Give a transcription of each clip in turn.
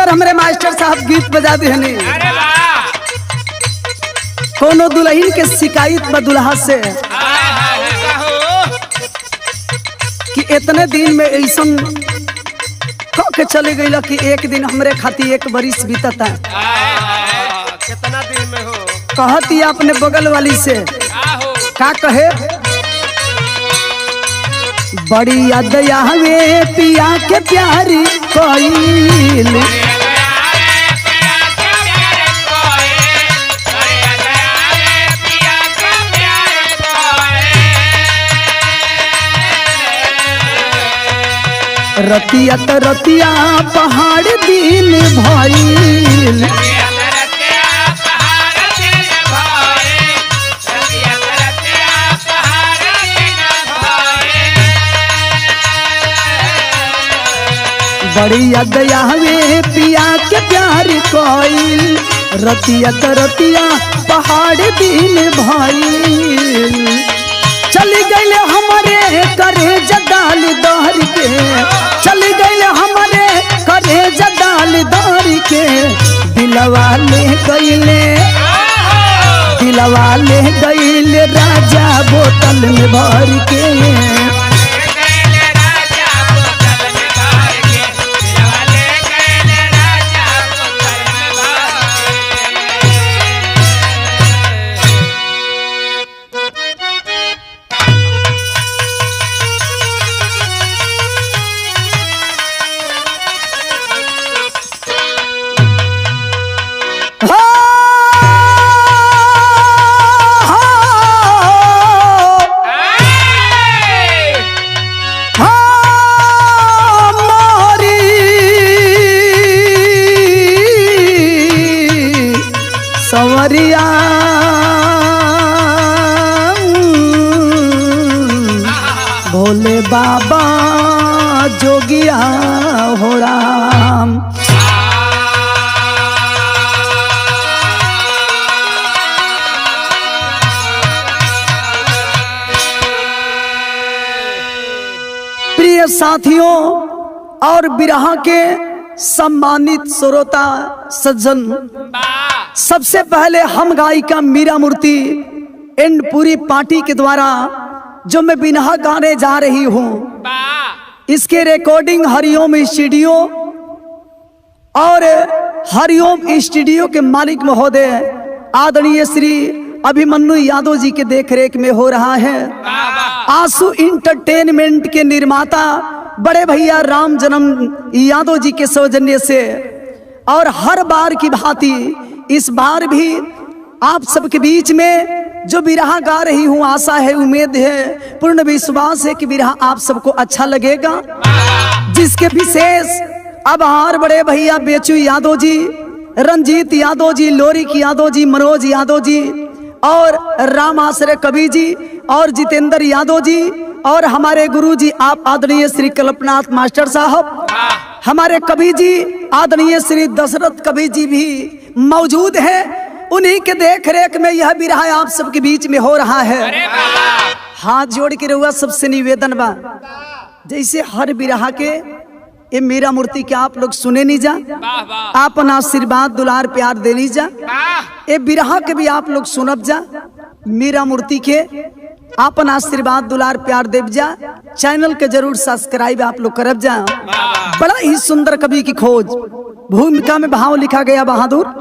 सुंदर हमरे मास्टर साहब गीत बजा देने। कोनो दुल्हन के शिकायत बा दुल्हा से कि इतने दिन में ऐसन कह के चले गई कि एक दिन हमरे खाती एक बरिस बीतता। कितना दिन में हो कहती अपने बगल वाली से का कहे, बड़ी याद आवे पिया के प्यारी कोइल, रतिया त रतिया पहाड़ दिन भइल, बड़ी याद आवे पिया के प्यार कोइल, रतिया त रतिया पहाड़ दिन भइल, चली गई हमारे करे जदाल दहर के, चली गई हमारे करे जदाल दहर के, दिलवा ले गईले राजा बोतल में भर के, सवरिया भोले बाबा जोगिया हो राम। प्रिय साथियों और बिरहा के सम्मानित श्रोता सज्जन, सबसे पहले हम गायिका मीरा मूर्ति एंड पूरी पार्टी के द्वारा जो मैं बिरहा गाने जा रही हूँ, इसके रिकॉर्डिंग हरिओम स्टूडियो और हरिओम स्टूडियो के मालिक महोदय आदरणीय श्री अभिमन्यु यादव जी के देखरेख में हो रहा है। आंसू इंटरटेनमेंट के निर्माता बड़े भैया राम जन्म यादव जी के सौजन्य से, और हर बार की भांति इस बार भी आप सबके बीच में जो बिरहा गा रही हूँ, आशा है, उम्मीद है, पूर्ण विश्वास है कि बिरहा आप सबको अच्छा लगेगा, जिसके विशेष आभार बड़े भैया बेचू यादव जी, रंजीत यादव जी, लोरिक यादव जी, मनोज यादव जी और राम आश्रय कवि जी और जितेंद्र यादव जी और हमारे गुरु जी आप आदरणीय श्री कल्पनाथ मास्टर साहब, हमारे कवि जी आदरणीय श्री दशरथ कवि जी भी मौजूद है। उन्हीं के देख रेख में यह बिरहा आप सबके बीच में हो रहा है। हाथ जोड़ के रहुआ सबसे निवेदन बा, जैसे हर बिरहा के ये मीरा मूर्ति के आप लोग सुने नहीं जा, आपन आशीर्वाद दुलार प्यार दे ली जा, ये बिरहा के भी आप लोग सुनब जा, मीरा मूर्ति के आपन आशीर्वाद दुलार प्यार देव जा, चैनल के जरूर सब्सक्राइब आप लोग करब जा। बड़ा ही सुंदर कवि की खोज, भूमिका में भाव लिखा गया बहादुर।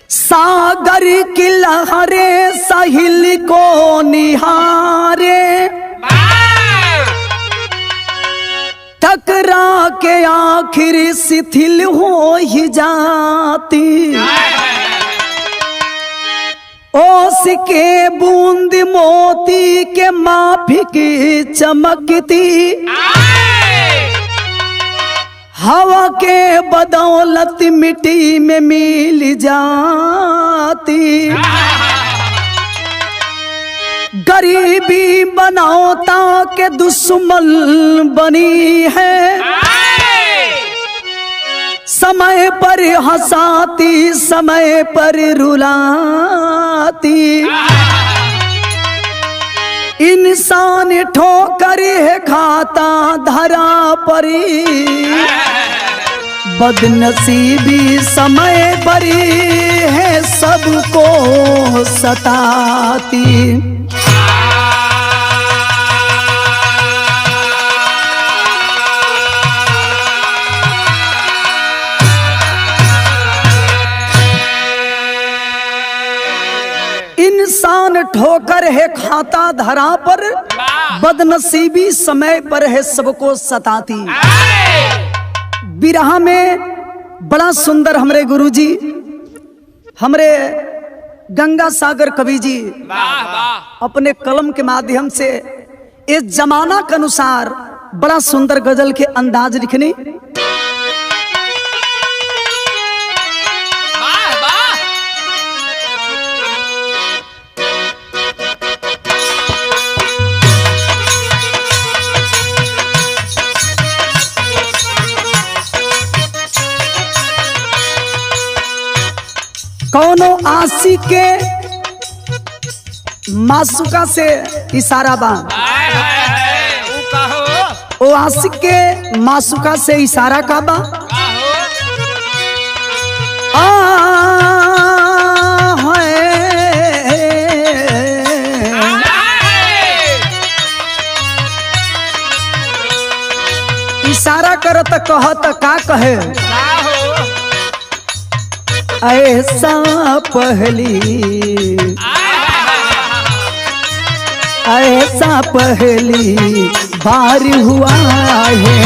सागर की लहरें साहिल को निहारे, टकरा के आखिर शिथिल हो ही जाती, ओस के बूंद मोती के माफिक चमकती, हवा के बदौलत मिट्टी में मिल जाती, गरीबी बनौता के दुश्मन बनी है, समय पर हंसाती समय पर रुलाती, इंसान ठोकर है खाता धरा परी, बदनसीबी समय परी है सबको सताती। इंसान ठोकर है खाता धरा पर, बदनसीबी समय पर है सबको सताती। बिरहा में बड़ा सुंदर हमरे गुरुजी, हमरे गंगा सागर कवि जी अपने कलम के माध्यम से इस जमाना के अनुसार बड़ा सुंदर गजल के अंदाज लिखने। कौनो आशिक के मासूका से इशारा बा, ओ आशिक के मासूका से इशारा का बा। इशारा करत कहत का कहे, ऐसा पहली ऐसा पहली बार हुआ है,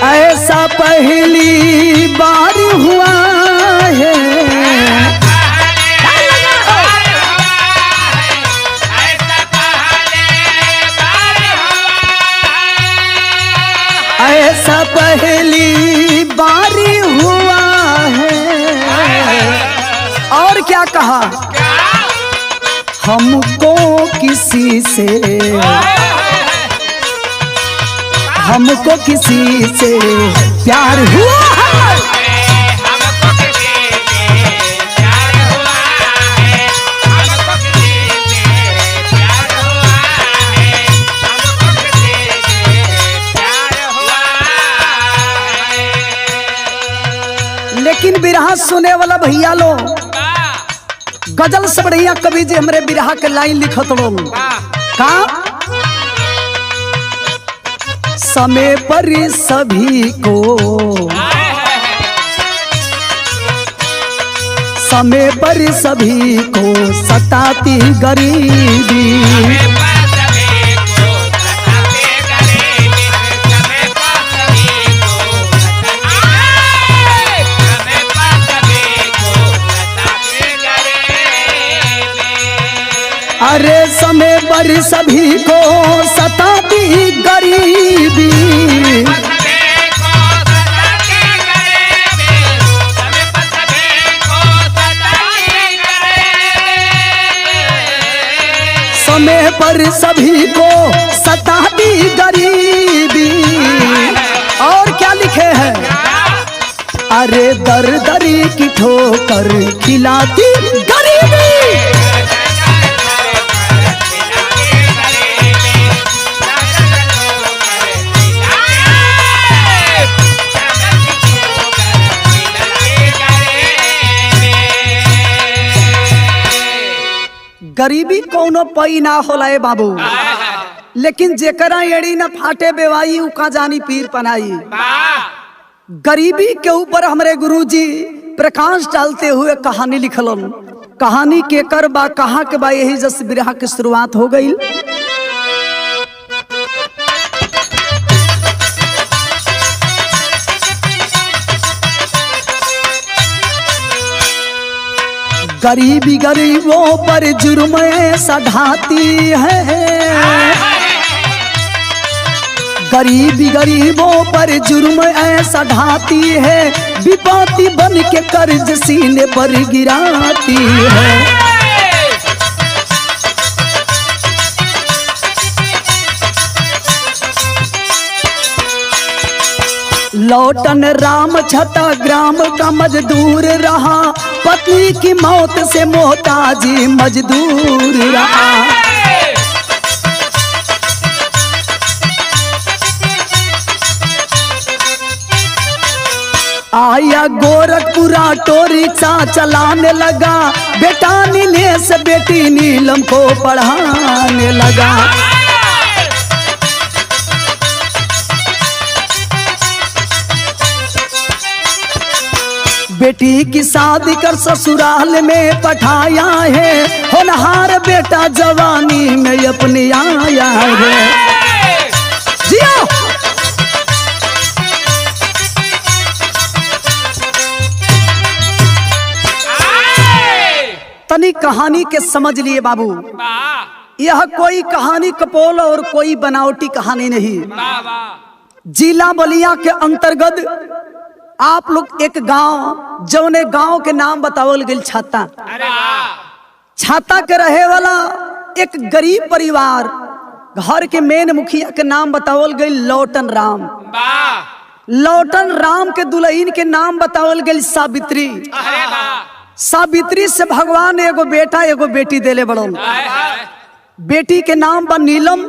ऐसा पहली बार हुआ है, ऐसा पहली बारी हुआ है। और क्या कहा, हमको किसी से प्यार हुआ है, लेकिन बिरहा सुने वाला भैया लो, गजल से बढ़िया कवि जी हमरे बिरहा के लाइन लिखत लो का, समय पर सभी को, समय पर सभी को सताती गरीबी, अरे समय पर सभी को सताती गरीबी, समय पर सभी को सताती गरीबी। और क्या लिखे हैं, अरे दर दरी की ठोकर खिलाती गरीबी, गरीबी कोनो पई ना होला ए बाबू, लेकिन जेकरा एड़ी न फाटे बेवाई उ का जानी पीर पनाई। गरीबी के ऊपर हमरे गुरुजी प्रकाश डालते हुए कहानी लिखलन। कहानी के कर बा कहाँ के बा, यही जस बिरहा की शुरुआत हो गई। गरीबी गरीबों पर जुर्म ऐसा ढाती है, गरीबी गरीबों पर जुर्म ऐसा ढाती है, विपत्ति बन के कर्ज सीने पर गिराती है। लौटन राम छता ग्राम का मजदूर रहा, पत्नी की मौत से मोहताजी मजदूर रहा। आया गोरखपुरा ऑटो रिक्शा चलाने लगा, बेटा नीलेश बेटी नीलम को पढ़ाने लगा। बेटी की शादी कर ससुराल में पठाया है, होनहार बेटा जवानी में अपनी आया है। जिया तनी कहानी के समझ लिए बाबू, यह कोई कहानी कपोल और कोई बनावटी कहानी नहीं। जिला बलिया के अंतर्गत आप लोग एक गांव, जौने गांव के नाम बतावल गई छाता। छाता के रहे वाला एक गरीब परिवार, घर के मेन मुखिया के नाम बतावल गई लौटन राम। लौटन राम के दुल्हन के नाम बतावल गई सावित्री। सावित्री से भगवान एगो बेटा एगो बेटी देले बड़न। बेटी के नाम बा नीलम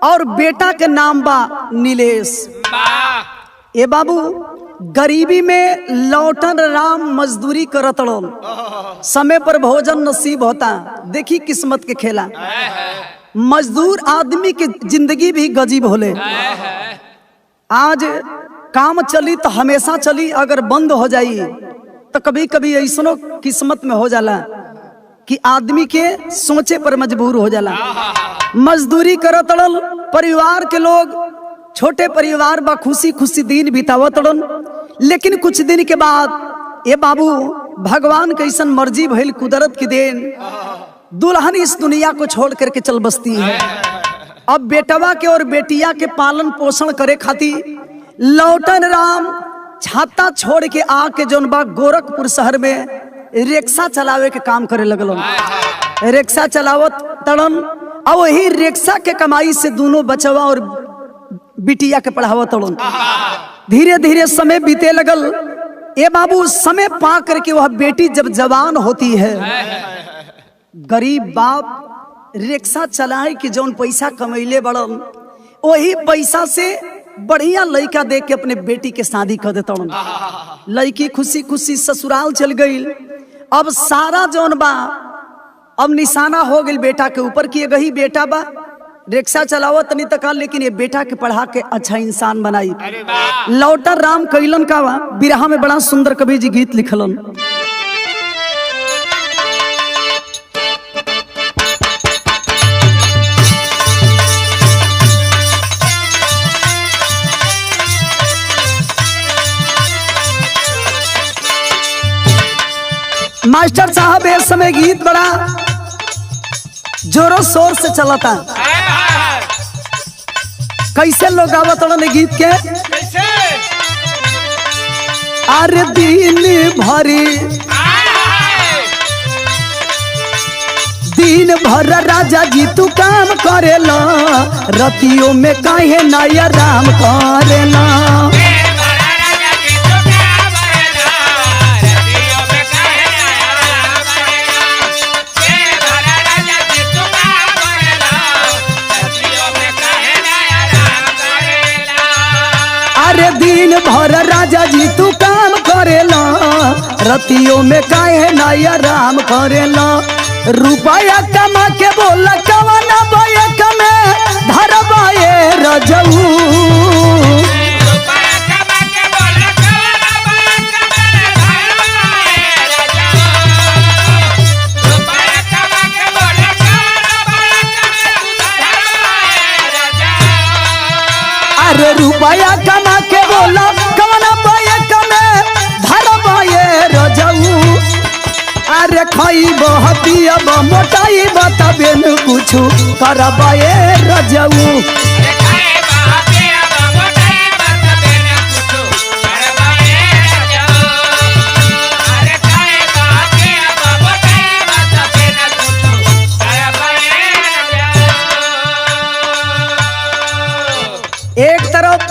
और बेटा के नाम बा नीलेश। ए बाबू, गरीबी में लौटन राम मजदूरी करत रहो, समय पर भोजन नसीब होता। देखी किस्मत के खेला, मजदूर आदमी की जिंदगी भी गजीब होले। आज काम चली तो हमेशा चली, अगर बंद हो जाई तो कभी कभी ऐसनो किस्मत में हो जाला कि आदमी के सोचे पर मजबूर हो जाला। मजदूरी करत रहो, परिवार के लोग, छोटे परिवार बा खुशी खुशी दिन बितावत रहो। लेकिन कुछ दिन के बाद ये बाबू, भगवान कैसन मर्जी भइल, कुदरत की देन, दुल्हन इस दुनिया को छोड़ करके चल बसती है। अब बेटवा के और बेटिया के पालन पोषण करे खातिर लौटन राम छाता छोड़ के आके जौन बा गोरखपुर शहर में रिक्शा चलावे के काम करे लगलन। रिक्शा चलावत तड़न, और वही रिक्शा के कमाई से दोनों बचवा और बिटिया के पढ़ावत तड़न। धीरे धीरे समय बीते लगल। ए बाबू, समय पा करके वह बेटी जब जवान होती है, गरीब बाप रिक्शा चलाए कि जौन पैसा कमैले बड़न, वही पैसा से बढ़िया लड़का देख के अपने बेटी के शादी कर देता। लड़की खुशी खुशी ससुराल चल गई। अब सारा जौन बा अब निशाना हो गई बेटा के ऊपर कि यही बेटा बा रिक्शा चलावत नहीं तक, लेकिन ये बेटा के पढ़ा के अच्छा इंसान बनाई। लौटन राम कैलन का बा, बिरहा में बड़ा सुंदर कवि जी गीत लिखलन। मास्टर साहब इस समय गीत बड़ा जोरों शोर से चलता। कैसे लोग गावत रहे गीत के? अरे दिन भर राजा जी तू काम करेला, रतियों में काहे नया राम करेला। अरे दिन भर राजा जी तू काम करेला, रतियों में काहे नया राम करेला। रुपया कमा के बोला कवना बैक में धरबाए रजऊ। अरे रुपया कमा के बोला कवना बैक में धरबाए रजऊ। अरे खाइब पियब मोटाइब तबे न कुछ करबाए रजऊ। एक तरफ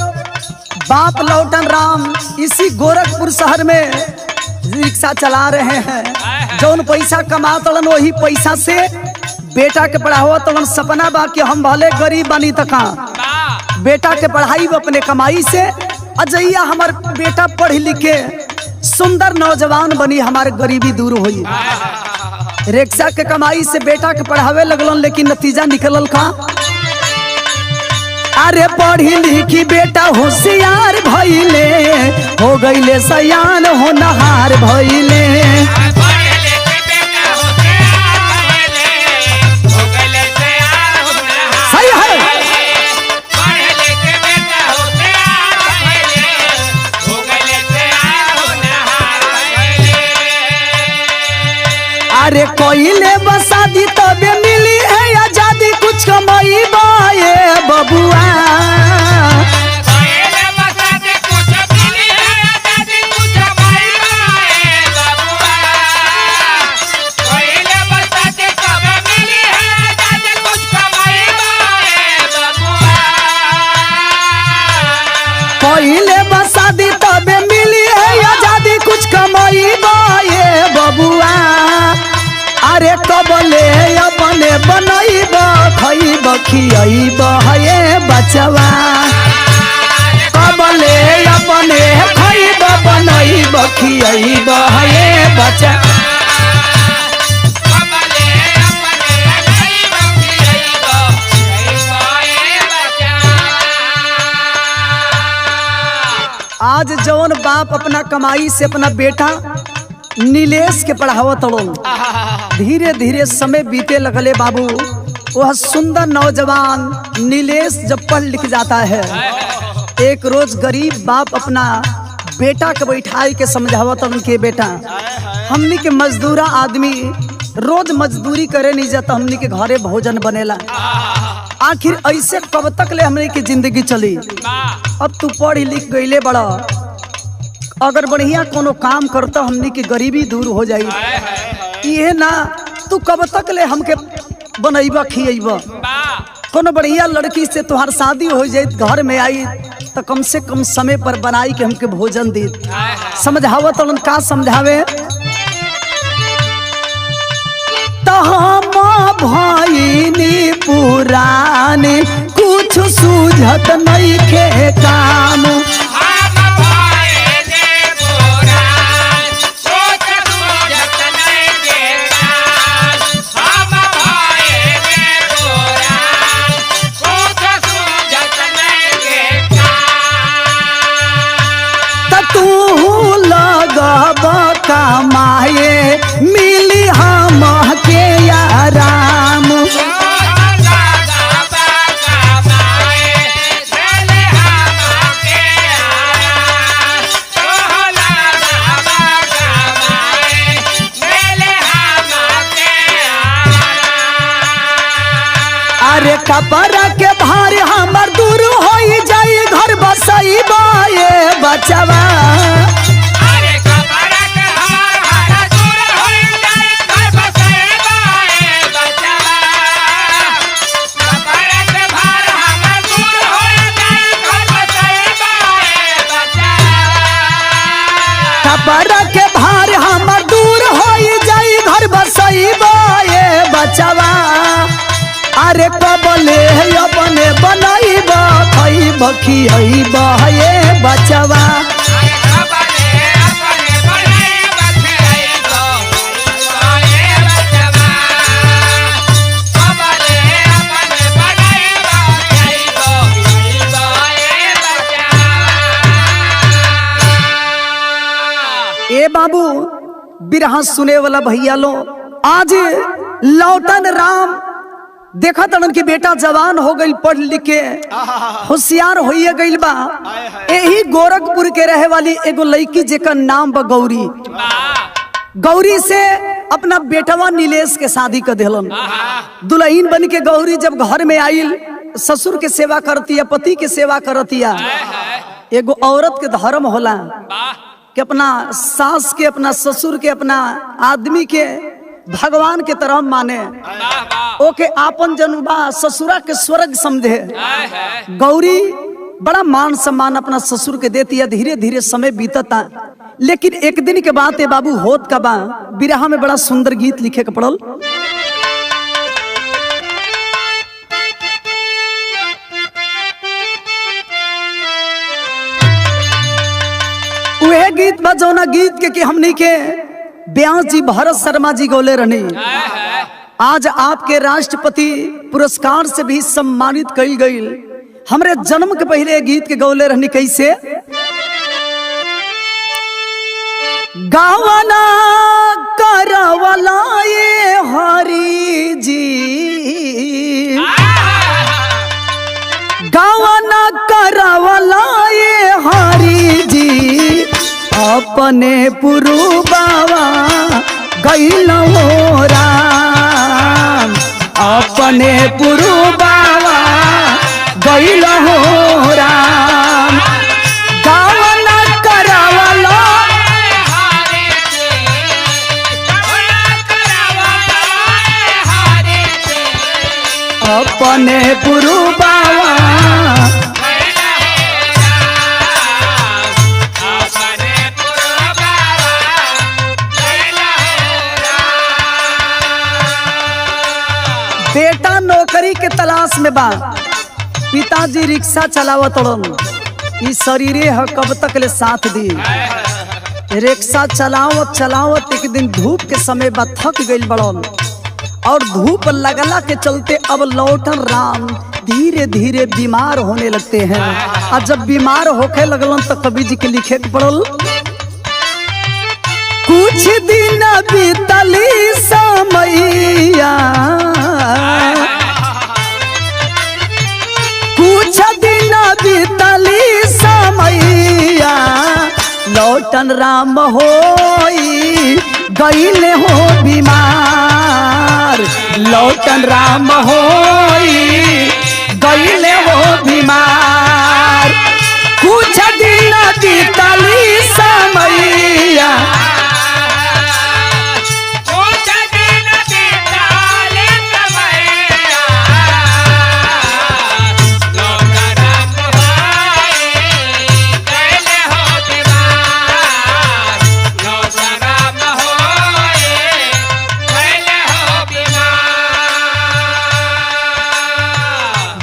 बाप लौटन राम इसी गोरखपुर शहर में रिक्शा चला रहे हैं। जौन पैसा कमा तलन वही पैसा से बेटा के पढ़ावा तलन। सपना बा कि हम भले गरीब बनी तका बेटा के पढ़ाई अपने कमाई से अजैया हमार बेटा पढ़ लिखे सुंदर नौजवान बनी, हमारे गरीबी दूर हुई। रिक्शा के कमाई से बेटा के पढ़ावे लगलन, लेकिन नतीजा निकलल का अरे पढ़ी लिखी बेटा होशियार भइले, हो गईले सयान होनहार भइले। सही है। अरे कोइले बसादी तबे मिली है आजादी, कुछ कमाई बाए बबुआ। कोइले बसादी तबे मिली है आजादी, कुछ कमाई बाए बबुआ। अरे कबले अपने बनैब खैब खियैब हे बचवा, कबले अपने खैब बनैब खियैब हे बचवा। आज जौन बाप अपना कमाई से अपना बेटा नीलेश के पढ़ावत तड़ो, धीरे धीरे समय बीते लगले बाबू। वह सुंदर नौजवान नीलेश जब पढ़ लिख जाता है, एक रोज गरीब बाप अपना बेटा के बैठाई के समझावत के बेटा हमनी के मजदूरा आदमी रोज मजदूरी करे नहीं जाता, हमनी के घरे भोजन बनेला। आखिर ऐसे कब तक ले हमनी की जिंदगी चली? अब तू पढ़ लिख गईले बड़ा, अगर बढ़िया कोनो काम करता हमनी की गरीबी दूर हो जाई। ये ना तू कब तक ले हमके बनैबा खियैबा? कोनो बढ़िया लड़की से तुहार शादी हो जाए घर में आई तो कम से कम समय पर बनाई के हमके भोजन दी। समझावत तो का समझावे हम भाईनी पुरानी कुछ सूझत नहीं के काम। कमाए मिली हम के आराम, अरे कपड़ा के भार हमर दूर हो जाई, घर बसई बाए बचवा। कपड़ा के भार हमर दूर हो जाई, घर बसई बाए बचवा। अरे कबले अपने बनैब खैब खियैब हे बचवा। ए बाबू बिरहा सुने वाला भैया लो, आज लौटन राम देखा तड़न की बेटा जवान हो गई, पढ़ लिख के होशियार हो गई बा। यही गोरखपुर के रहे वाली एगो लड़की जेकर नाम बा गौरी। गौरी से अपना बेटवा नीलेश के शादी कर दिलन। दुल्हन बन के गौरी जब घर में आइल, ससुर के सेवा करती है, पति के सेवा करती है। एगो औरत के धर्म होला कि अपना सास के, अपना ससुर के, अपना आदमी के भगवान के तरह माने, ओके आपन जनुबा ससुरा के स्वर्ग समझे। गौरी बड़ा मान सम्मान अपना ससुर के देती है। धीरे धीरे समय बीतता, लेकिन एक दिन के बाद बाबू होत का बा बिरहा में बड़ा सुंदर गीत लिखे के पड़ल। वह गीत बा जौना गीत के हमनी के व्यास जी भरत शर्मा जी गौले रहनी। आज आपके राष्ट्रपति पुरस्कार से भी सम्मानित कई गई। हमरे जन्म के पहले गीत के गौले रहनी कैसे? गावना करवला ये हरि जी, गावना करवला ये हरि जी, अपने पुरु बाबा गैल हो राम, अपने पुरु बाबा गैल हो राम। गावना करवला अपने पुरु बाबा बेटा नौकरी के तलाश में बा, पिताजी रिक्शा चलावत ई शरीरे ह कब तक ले साथ दी। रिक्शा चलावत चलावत एक दिन धूप के समय बा थक गइल बड़न, और धूप लगला के चलते अब लौटन राम धीरे धीरे बीमार होने लगते हैं। और जब बीमार होके लगलन तो कवि जी के लिखे के पड़ल। कुछ दिन बीतली समैया, कुछ दिन बीतली समैया, लौटन राम होई गईले हो बीमार, लौटन राम होई गईले हो बीमार। कुछ दिन बीतली समैया,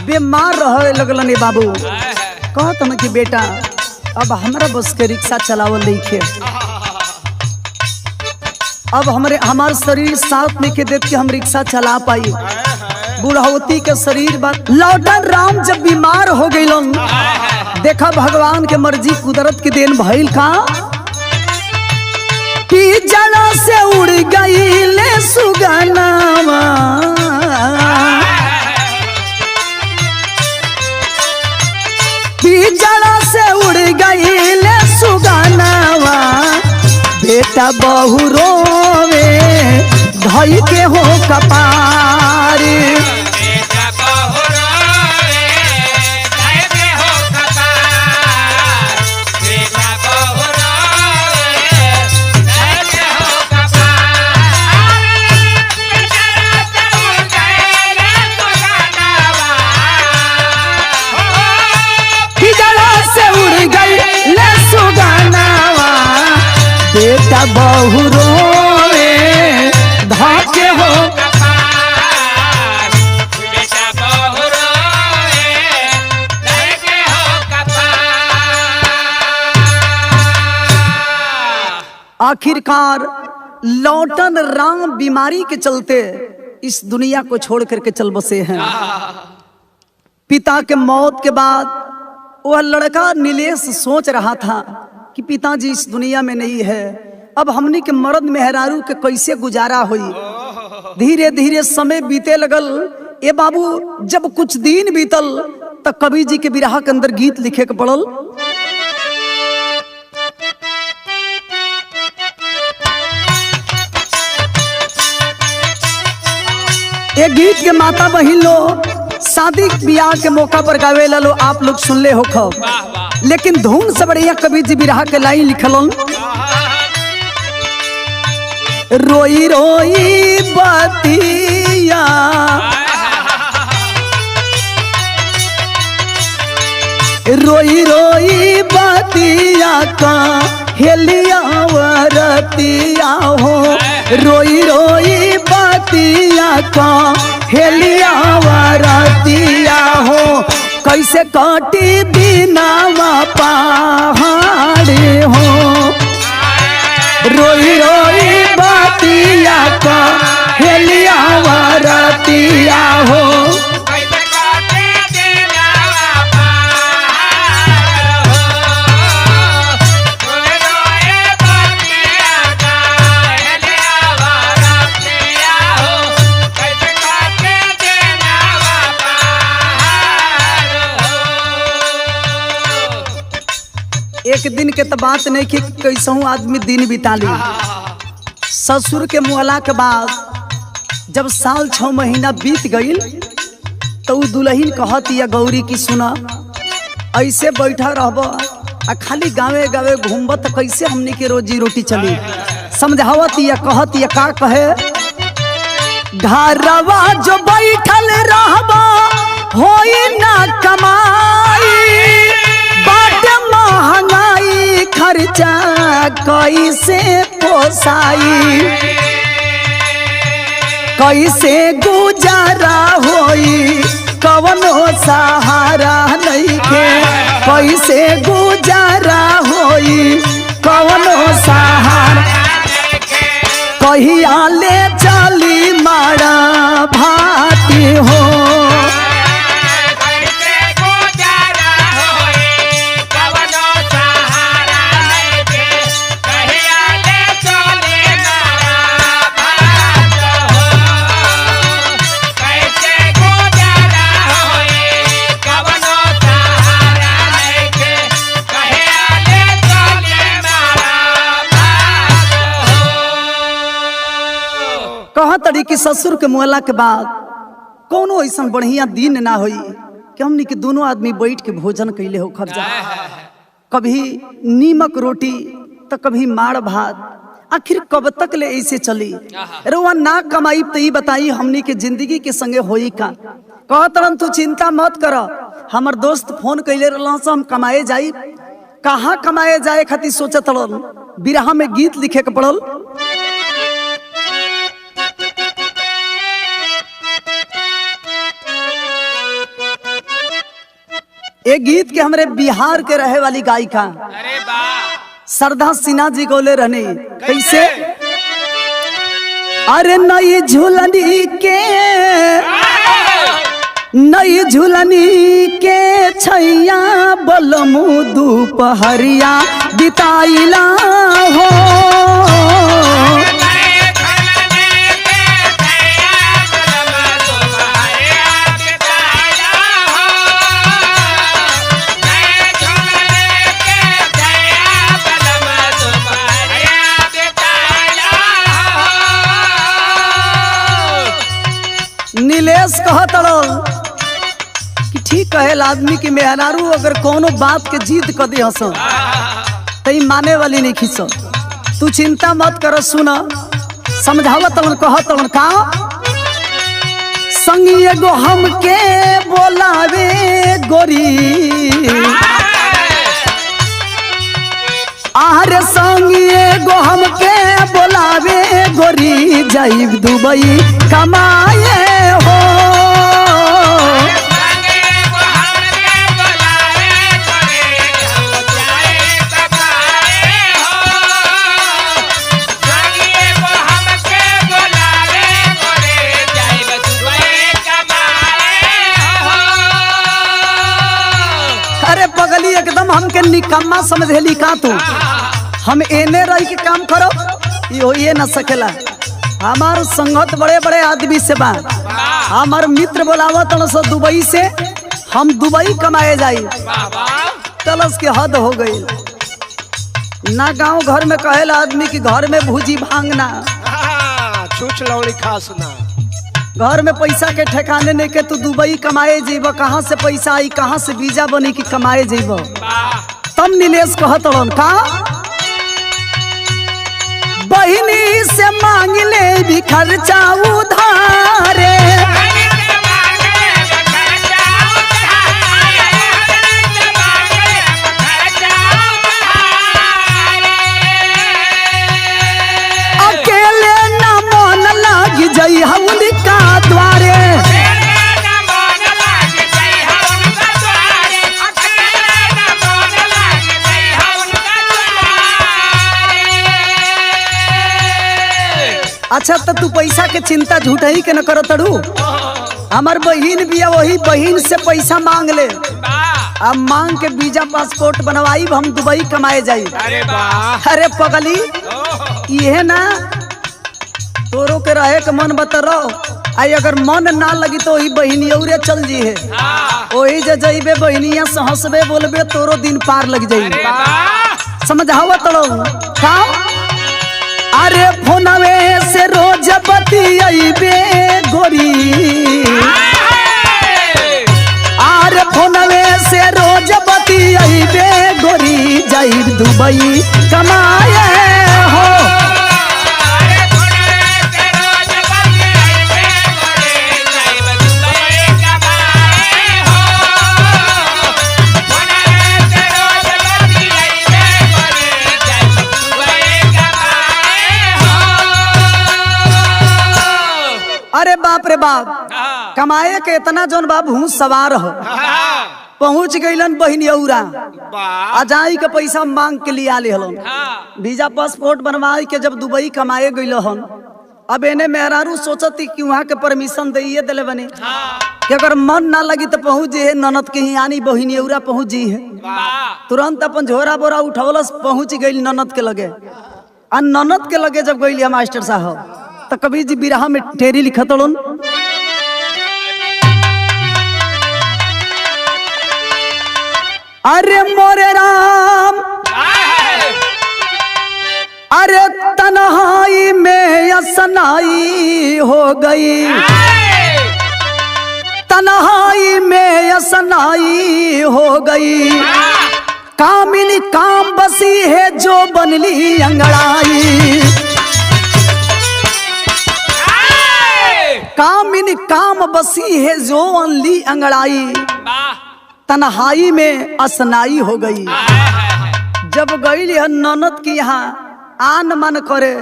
बीमार रहे लगलन बाबू। कहत न कि बेटा अब हमरा बस के रिक्शा चलावल नहीं, अब हमार शरीर साथ में के देख के हम रिक्शा चला पाई। बुढ़ौती के शरीर बात। लौटन राम जब बीमार हो गइलन, देखा भगवान के मर्जी कुदरत की देन भइल का पिजड़ा से उड़ गइले सुगनावा, पिजड़ा से उड़ गइले सुगनावा, बेटा बहु रोवे धई के हो कपार, बेटा बहु रोवे धई के हो कपार, बेटा बहु रोवे धई के हो कपार। पिजड़ा से उड़ गइले सुगनावा, बेटा बहु रोवे धाके हो कपार, बेटा बहु रोवे धाके हो कपार। आखिरकार लौटन राम बीमारी के चलते इस दुनिया को छोड़ करके चल बसे हैं। पिता के मौत के बाद वह लड़का नीलेश सोच रहा था कि पिताजी इस दुनिया में नहीं है, अब हमनी के मर्द मेहरारू के कैसे गुजारा हुई। धीरे धीरे समय बीते लगल। ए बाबू जब कुछ दिन बीतल तो कवि जी के बिरहा के अंदर गीत लिखे के पड़ल। एक गीत के माता बहिन लो शादी ब्याह के मौका पर गावे लो आप लोग सुन ले हो खो, लेकिन धुन से बढ़िया कवि जी बिरहा के लाइन लिखलन। रोई रोई बतिया रोई रोई बतिया का हेलिया वरतिया हो, रोई रोई बतिया का हेलिया वरतिया हो, कैसे काटी दीनावा पहाड़ी हो, रोई रोई बतिया का हेलिया वरतिया हो। एक दिन के तो बात नहीं कि कैसहू आदमी दिन बिता ली। ससुर के मुहला के बाद जब साल 6 महीना बीत गई तो दुल्हन कहत या गौरी की सुना ऐसे बैठा रहब आ खाली गावे गावे घूमब तो कैसे हमनी के रोजी रोटी चली। समझावत या कहत या का कहे, घरवा जो बैठल रहबा होई ना कमाई, महंगाई खर्चा कैसे पोसाई, कैसे गुजारा होई कवनो सहारा नहीं के, कैसे गुजारा होई कवनो सहारा, कहिया ले चली मारा भाती हो, तड़ी की ससुर के मुहला के बाद कोनो ऐसा बढ़िया दिन ना होई कि हमनी के दोनों आदमी बैठ के भोजन कैले हो खर्चा, कभी नीमक रोटी तो कभी माड़ भात, आखिर कब तक ले ऐसे चली। रोवा ना कमाई तो ये बताई हमनी के जिंदगी के संगे होई का। कहतरन तू चिंता मत कर, हमर दोस्त फोन कैले रहलन से हम कमाए जाई, कहाँ कमाए जाए खातिर सोचत रहन, बिरहा में गीत लिखे के पड़ल। एक गीत के हमरे बिहार के रहे वाली गायिका श्रद्धा सिन्हा जी गोले रहने कैसे, अरे नई झूलनी के छैया बलमु दोपहरिया बिताइला हो, नीलेश कहत कि ठीक कहे आदमी की मेहरारू अगर कोनो बात के जीत कर दे हस तो माने वाली नहीं खींच, तू चिंता मत कर। सुना समझावत कहत का, संगी एगो हमके बोलावे गोरी, आहरे संगी एगो हमके बोलावे गोरी, जाइब दुबई कमाए हो, एकदम हमके निकम्मा समझेली का तू, हम एने रही के काम करो ये ना सकेला। हमार संगत बड़े बड़े आदमी से बा, हमार मित्र बोलावत सो दुबई से, हम दुबई कमाए जाई, तलस के हद हो गई ना। गांव घर में कहेला आदमी की घर में भूजी भांगना, छूछ लौड़ी खास ना, घर में पैसा के ठिकाने नहीं के तू दुबई कमाए जेब, कहाँ से पैसा आई, कहाँ से वीजा बनी कि कमाए जेब। तब नीलेश कहत का, बहिनी से मांग ले भी खर्चा उधारे, अच्छा तो तू पैसा के चिंता झूठा ही के न करो तड़ू। हमार बहिन बिया, वही बहिन से पैसा मांग ले, अब मांग के वीजा पासपोर्ट बनवाई, हम दुबई कमाए जाई। अरे वाह, अरे पगली ये ना तोरो के रहे के मन बता रहो, आई अगर मन ना लगी तो वही बहिनी और चल जी है, वही जे जइबे बहिनिया से हंसबे बोलबे तोरो दिन पार लग जाई। समझावा तड़ो काम। अरे फोनवे से रोज बतियाइबे गोरी, अरे फोनवे से रोज बतियाइबे गोरी, जाई दुबई कमाए हो। अरे बाप रे बाप, कमाए के इतना जौन बाबू सवार हो, पहुंच गईलन बहिनियौरा, अजाई के पैसा मांग के लिया ले हलन, वीजा पासपोर्ट बनवाई के जब दुबई कमाए गईल हन। अब एने मेहरारू सोचती कि वहाँ के परमिशन दिए दिले बने कि अगर मन ना लगी तो पहुंच जी है ननद के ही, यानी बहिनियौरा पहुंच जी है। तुरंत अपन झोरा बोरा उठवलस, पहुंच गई ननद के लगे। आ ननद के लगे जब गई मास्टर साहब तो कभी जी बिरहा में टेरी लिखत हलन, अरे मोरे राम, अरे तन्हाई में असनाई हो गई, तन्हाई में असनाई हो गई, कामिनी काम बसी है जो बनली अंगड़ाई, कामिनी काम बसी है जो बनली अंगड़ाई, तन्हाई में असनाई हो गई। जब गई ननद की यहाँ आन मन करे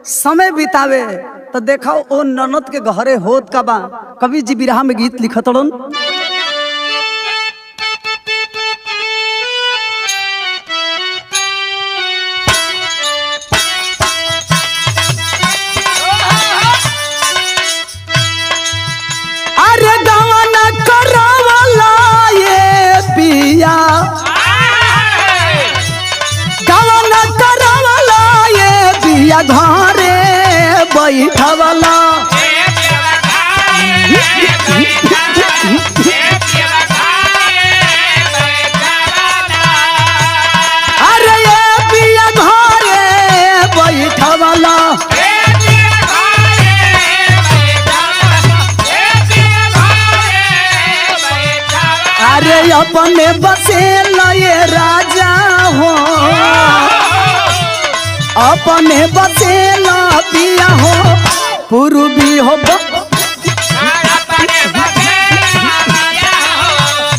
समय बितावे तो देखो ओ ननद के घरे होत का बा। कवि जी बिरहा में गीत लिखत हलन, अरे गवन करावला ये पिया, गवन करावला ये पिया, घरे बैठवला, अरे ये पिया घरे बैठवला, अरे अपने बसेला ये राजा हो, अपने बसेला पिया हो, पूर्वी हो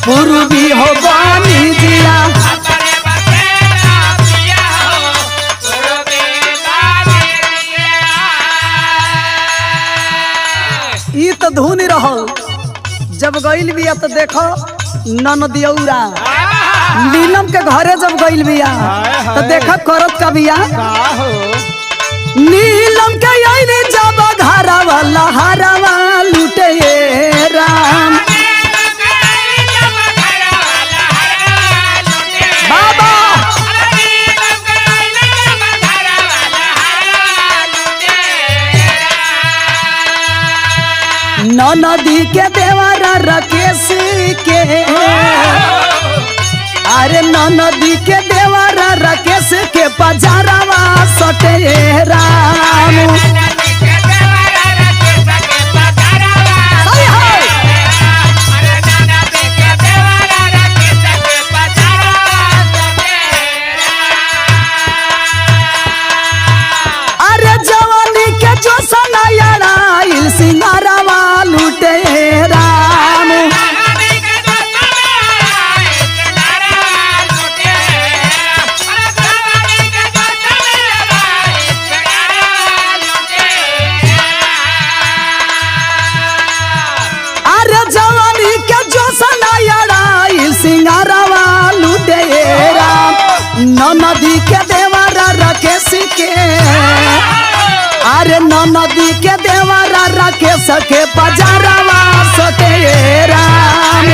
पूर्वी हो बानी जिया, ई तो धुन रहल। जब गईल बिया तो देखो ननदियौरा नीलम के घरे जब गईल बिया तो देखो करत का बिया, नीलम के आईने जब घरवा लहरवा लूटे राम, बाबा नदी के देवरा राकेश के, अरे नदी के देवरा राकेश के पजारवा सटे राम, अरे जवानी के जो सनायरा सिंगारवा लूटे राम, अरे नदी के देवरा रखे सके पजारवा सटे राम।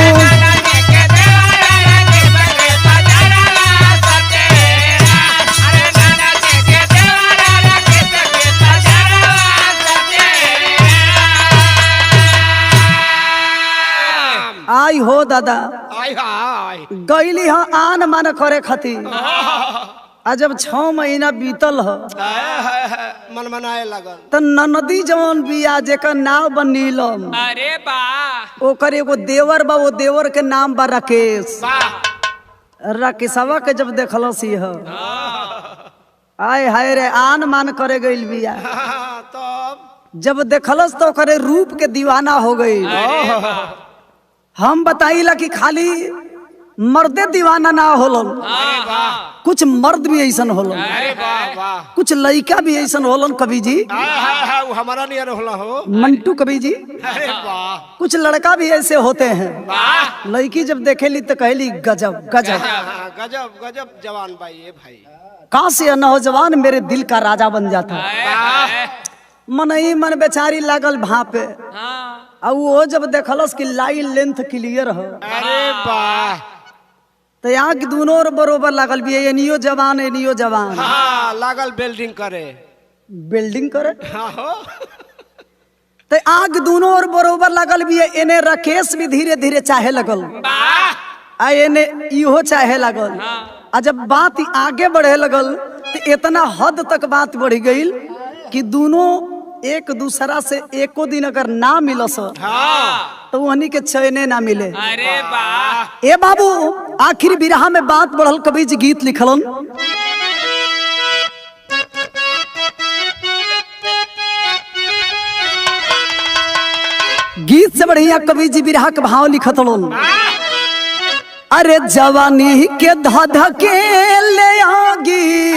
आई हो दादा आई हाय गईली ह आन मान करे खातिर आ जब 6 महीना बीतल ह मन मनाए लगल त नदी जवन बिया जेकर नाव बा नीलम। अरे वाह ओकर एगो देवर बा, वो देवर के नाम बा राकेश। वाह राकेशवा के जब देखलस ही ह आय हाय रे आन मान करे गइल बिया। तब जब देखलस तो ओकरे रूप के दीवाना हो गई। अरे वाह हम बताइला कि खाली मर्दे दीवाना ना होलन, अरे वाह कुछ मर्द भी ऐसन होलन, अरे वाह वाह कुछ लड़का भी ऐसन होलन कवि जी, वो हमारा नहीं होला हो। मंटू कवि जी। अरे वाह कुछ लड़का भी ऐसे होते हैं, वाह लड़की जब देखेली तो कहली गजब गजब। गजब गजब जवान भाई ये भाई। कहाँ से नौजवान मेरे दिल का राजा बन जाता। हाय मन ही मन बेचारी लागल भापे। हाँ और वो जब देखलस कि लाइन लेंथ क्लियर हो अरे वाह तो यहाँ की दोनों ओर बरोबर लागल भी, एनियो जवान एनियो जवान। हाँ लागल बिल्डिंग करे। बिल्डिंग करे हाँ हो तो आग दोनों ओर बरोबर लागल भी, एने राकेश भी धीरे धीरे चाहे लगल वाह आ एने इहो चाहे लगल। आ जब बात आगे बढ़े लगल तो इतना हद तक बात बढ़ गई कि दोनों एक दूसरा से एको दिन अगर ना मिलस हाँ तो वहनी के चैने ना मिले। अरे वाह ए बाबू आखिर बिरहा में बात बढ़ल, कवि जी गीत लिखलन। गीत से बढ़िया कवि जी बिरहा के भाव लिखतलन। अरे जवानी के धधके ले आगी,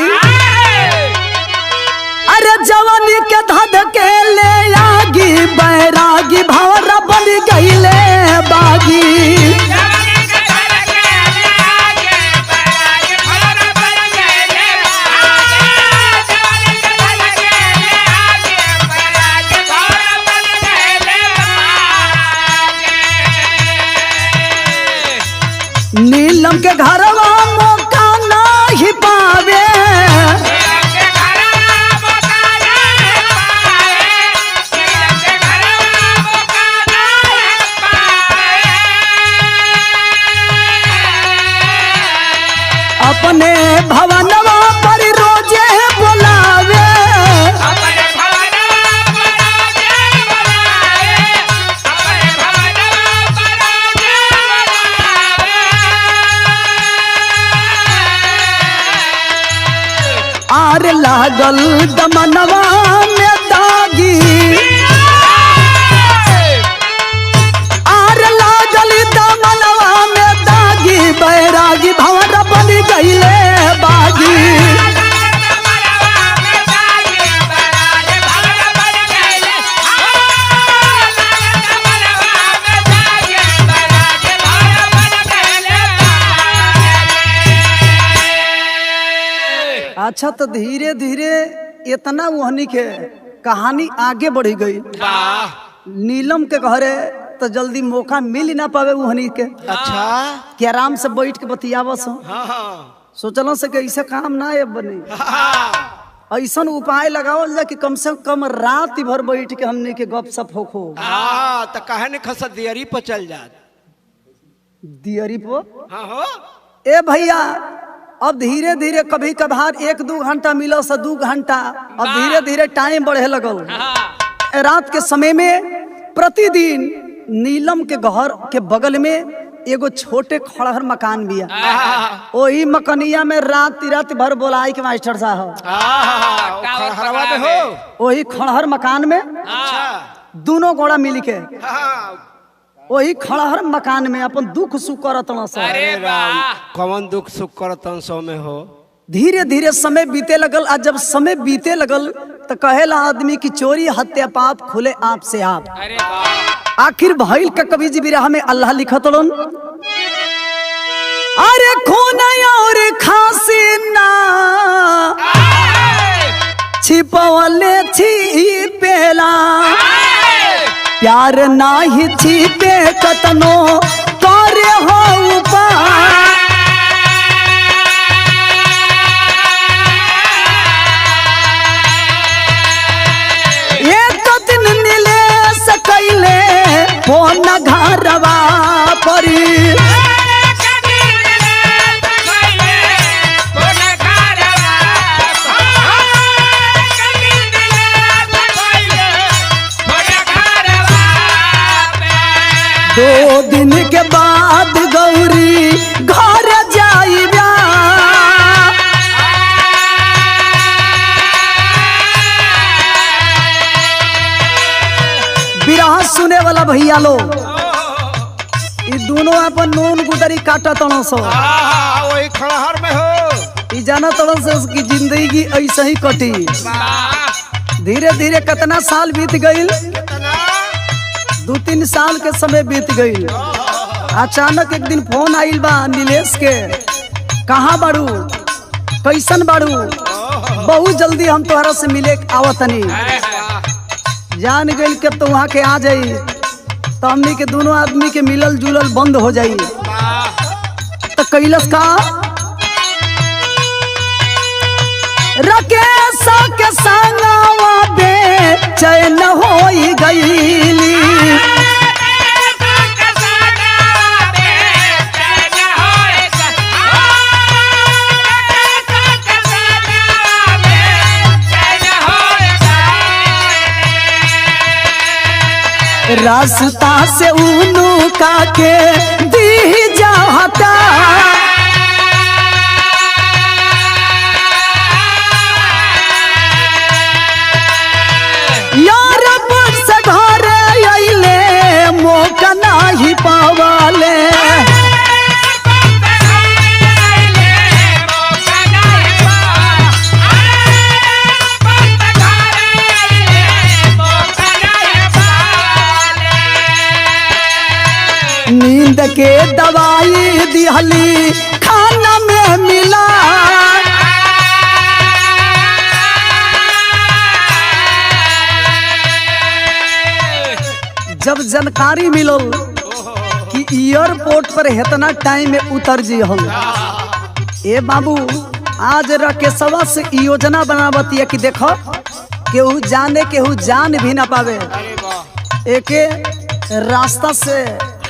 अरे जवानी के धधके ले आगी, बैरागी भवरा बन गईले बागी। नीलम के घरवा मौका नहीं पावे, अपने भवनवा पर रोजे बुलावे। आर लागल दमनवा में दागी, आर लागल दमनवा में दागी, बैरागी भंवर बन गईले बागी। अच्छा तो धीरे धीरे इतना वहनी के कहानी आगे बढ़ी गई। नीलम के घरे तो जल्दी मौका मिल ही ना पावे वहनी के। अच्छा कि आराम से बैठ के बतियावस। हाँ हाँ सोचल से कि ऐसे काम ना है बने, ऐसा उपाय लगावल जाए कि कम से कम रात भर बैठ के हमने के गप सप हो। हाँ तो कहे नहीं खस दियरी पर चल जा। दियरी पो हाँ हो ए भैया अब धीरे धीरे कभी कभार 1-2 घंटा मिलो से 2 घंटा, अब धीरे धीरे टाइम बढ़े लगल। रात के समय में प्रतिदिन नीलम के घर के बगल में एगो छोटे खड़हर मकान बिया। वही मकनिया में रात भर बोलाई के मास्टर साहब खड़हरवा में हो। वही खड़हर मकान में दोनों गोड़ा मिल के वही खड़हर मकान में अपन दुख सुख करत न। अरे वाह कौन दुख सुख करतन सो में हो। धीरे धीरे समय बीते लगल। आज जब समय बीते लगल तो कहेला आदमी की चोरी हत्या पाप खुले आप से आप। अरे वाह आखिर भइल का कवि जी बिरहा में अल्लाह लिखतलन। अरे खून और खांसी ना छिपवले छिपेला प्यार नाही छिपे कतनो करे हो उपाय एक दिन मिले सकैले फोन घरवा परी दो दिन के बाद गौरी घर जाइबा बिरहा सुने वाला भैया लो ये दोनों अपन नून गुदरी काटा तड़ो सो वही खड़हर में हो ये जाना तड़ो से उसकी जिंदगी ऐसे ही कटी धीरे धीरे कितना साल बीत गई 2-3 साल के समय बीत गई अचानक एक दिन फोन आइल बा नीलेश के कहाँ बाड़ू कैसन बाड़ू बहुत जल्दी हम तोहरा से मिले आवतनी जान गई के तो वहाँ के आ जाई तो हमनी के दोनों आदमी के मिलल जुलल बंद हो जाई तो कैलस का राकेश के संगवा बे चैन होई गईली रास्ता से उनु का के दी जाता यार से घर अइले मौका नहीं पावाले नींद के दवाई दिहली खाना में मिला जब जानकारी मिलल कि एयरपोर्ट पर इतना टाइम में उतर जी हम ए बाबू आज राकेशवा से योजना बनावती है कि देखो केहू जाने केहू जान भी ना पावे एके रास्ता से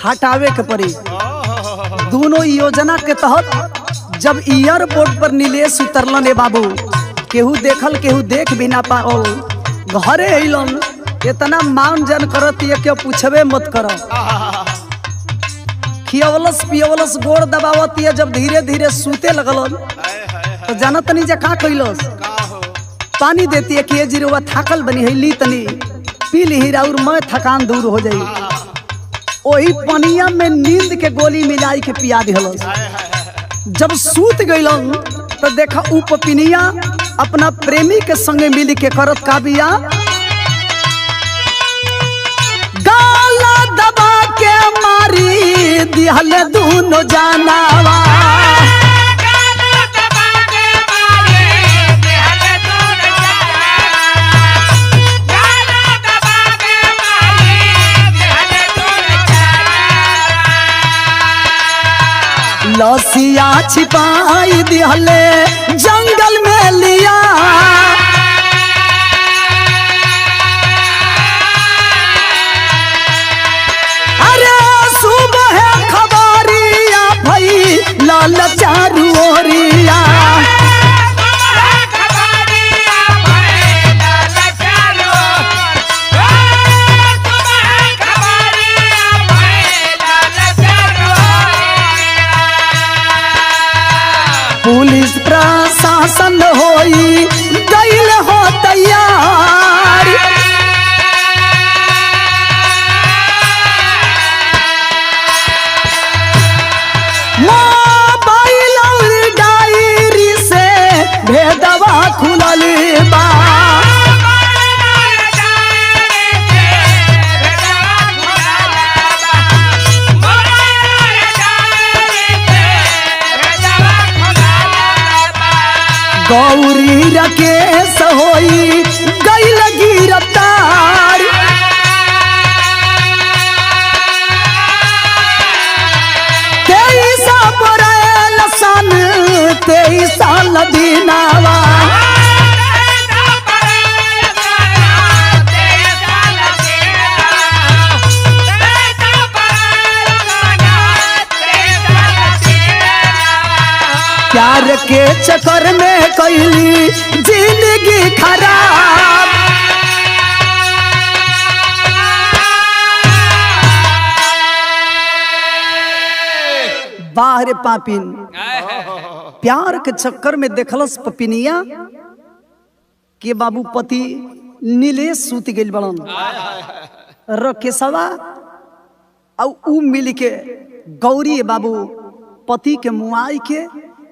हटावे के पड़ी दोनों योजना के तहत जब एयरपोर्ट पर नीलेश उतरलन ए बाबू केहू देखल केहू देख भी ना पाओ घरे अइलन इतना मान जन करत ये के पूछबे मत कर खियवलस पियवलस गोड़ दबावत ये जब धीरे धीरे सूते लगलन तो जानत नहीं जे का कइलस पानी देती है कि ये जीरुआ थाकल बनी है ली तनी पी ली और मैं थकान दूर हो जाई वही पनिया में नींद के गोली मिलाई के पिया दिहलस जब सूत गइलन तो देखा उ पपिनिया अपना प्रेमी के संगे मिल के करत का बिया गाला दबा के मारी दिहल दोनों जानावा लसिया छिपाई दिहले जंगल में लिया अरे सुबह खबरिया भई लाल चारू ओरिया पुलिस प्रशासन होई गइल हो तैयार मोबाइल और डायरी से भेदवा खुलल बा गौरी राकेश होई गई लगी रफ्तार। तेईसा बरैल सन तेईसा लदीनावा प्यार के चक्कर में कैली जिंदगी खराब। बाहर पापिन प्यार के चक्कर में देखलस पपिनिया के बाबू पति नीलेश सूत गेल बड़न रकेशवा और ऊ मिल के गौरी बाबू पति के मुआई के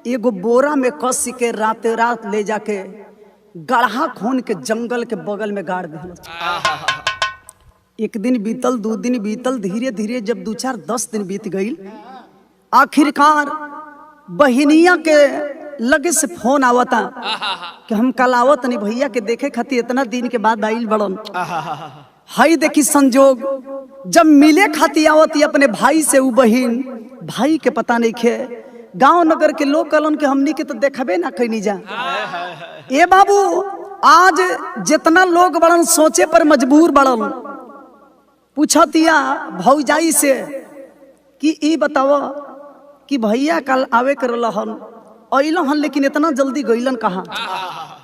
एगो बोरा में कस के राते रात ले जाके गढ़ा खून के जंगल के बगल में गाड़ दिल। एक दिन बीतल, 2 दिन बीतल, धीरे धीरे जब 2, 4, 10 दिन बीत गई, आखिरकार बहिनिया के लगे से फोन आवता कि हम कल आवत नहीं भैया के देखे खातिर इतना दिन के बाद आइल बड़न। हाई देखी संजोग जब मिले खातिर आवती अपने भाई से, उ बहिन भाई के पता नहीं खे, गांव नगर के लोग कहलन के हमनी के तो देखबे ना कहीं जा। ए बाबू आज जितना लोग बड़न सोचे पर मजबूर बड़न। पूछतिया भौजाई से कि ई बताओ कि भैया कल आवे कर रहन अइलन हन लेकिन इतना जल्दी गइलन कहाँ?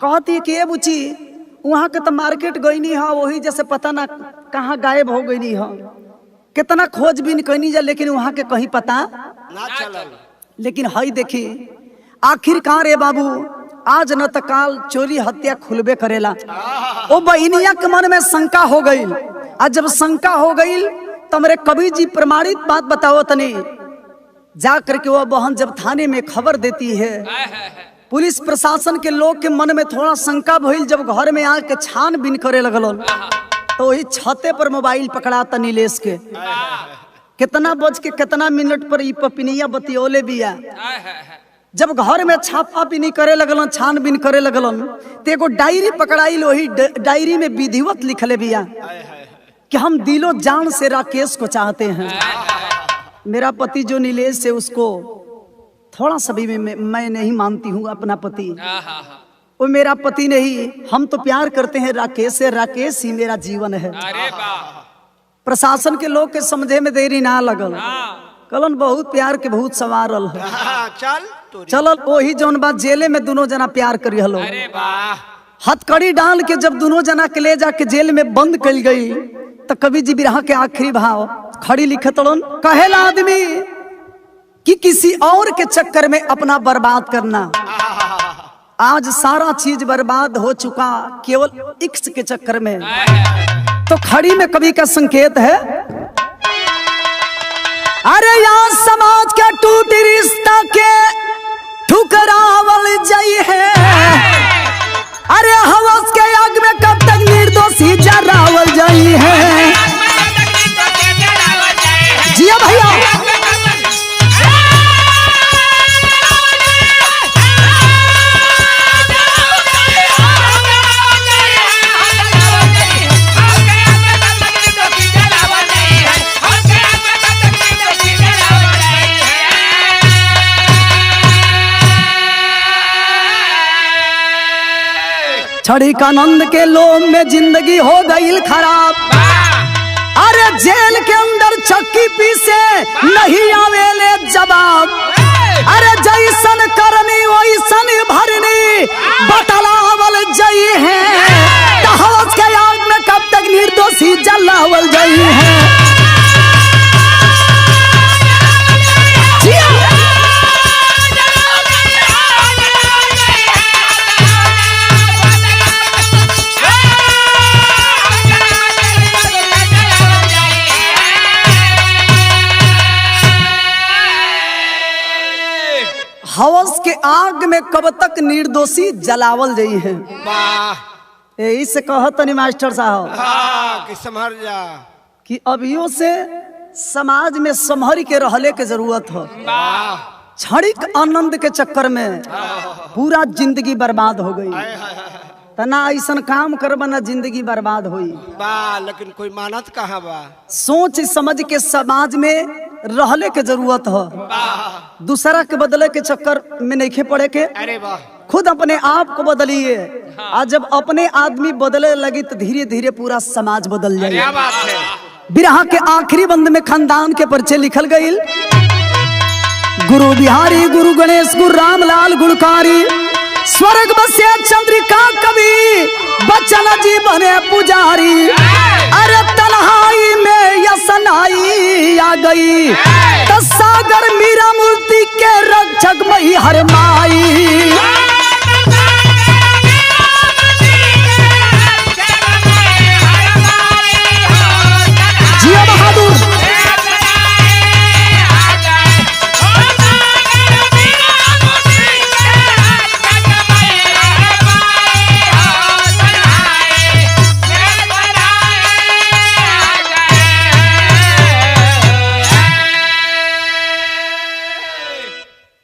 कहती कि ए बुची वहाँ के तो मार्केट गईनी है, वही जैसे पता ना कहाँ गायब हो गईनी है। कितना खोजबीन कईनी जा लेकिन वहाँ के कहीं पता ना चलल। लेकिन हई देखी आखिरकार ए बाबू आज न तो काल चोरी हत्या खुलबे करेला। ओ बहिनिया के मन में शंका हो गई। आज जब शंका हो गई तो मेरे कवि जी प्रमाणित बात बताओ तनी। जा करके वो बहन जब थाने में खबर देती है, पुलिस प्रशासन के लोग के मन में थोड़ा शंका भइल। जब घर में आके छानबीन करे लगल तो वही छते पर मोबाइल पकड़ाता नीलेश के। कितना बज के कितना मिनट पर ई पपिनिया बतियोले बिया। जब घर में छापा बीनी करे लगलन, छानबीन करे लगलन, तो एगो डायरी पकड़ाई। वही डायरी में विधिवत लिखले बिया कि हम दिलो जान से राकेश को चाहते हैं। मेरा पति जो नीलेश है उसको थोड़ा सा भी मैं नहीं मानती हूँ अपना पति। वो मेरा पति नहीं, हम तो प्यार करते हैं राकेश से, राकेश ही मेरा जीवन है। प्रशासन के लोग के समझे में देरी ना लगल। कलन बहुत प्यार के बहुत सवारल है। चल वही जौन बात जेले में दोनों जना प्यार करी हलो। हथकड़ी डाल के जब दोनों जना के ले जाके जेल में बंद कल गई तो कवि जी बिरहा के आखिरी भाव खड़ी लिखतलन। कहेला आदमी कि किसी और के चक्कर में अपना बर्बाद करना। आज सारा चीज बर्बाद हो चुका केवल इश्क के चक्कर में। तो खड़ी में कवि का संकेत है, अरे यहाँ समाज का टूट रिश्ता के ठुकरावल जाई है। अरे हवस के आग में कब तक निर्दोषी जरावल जाई है। जिया भैया छड़ी का आनंद के लोम में जिंदगी हो गई खराब। अरे जेल के अंदर चक्की पीसे नहीं आवेले जवाब। अरे जैसन करनी वैसन भरनी बतलावल जाई है। हवस के आग में कब तक निर्दोषी जलावल जाई है। हवस के आग में कब तक निर्दोषी जलावल जाई है। यही से कहत नहीं मास्टर साहब कि संभर जा कि अभियों से समाज में संभर के रहले के जरूरत हो। क्षणिक आनंद के चक्कर में पूरा जिंदगी बर्बाद हो गई। तना ऐसन काम करबा ना जिंदगी बर्बाद होई। बा लेकिन कोई मानत कहाँ बा। सोच समझ के समाज में रहले के जरूरत है, दूसरा के बदले के चक्कर में नहीं पड़े के। अरे वाह, खुद अपने आप को बदलिए। आज जब अपने आदमी बदले लगी तो धीरे धीरे पूरा समाज बदल क्या जाए। बात है। बिरहा के आखिरी बंद में खानदान के परिचय लिखल गई। गुरु बिहारी, गुरु गणेश, गुरु रामलाल गुणकारी, स्वर्ग बसे चंद्रिका कवि, बच्चन जी बने पुजारी। अरे तन्हाई में यसनाई आ गई, तो सागर मीरा मूर्ति के रक्षक मई हर माई।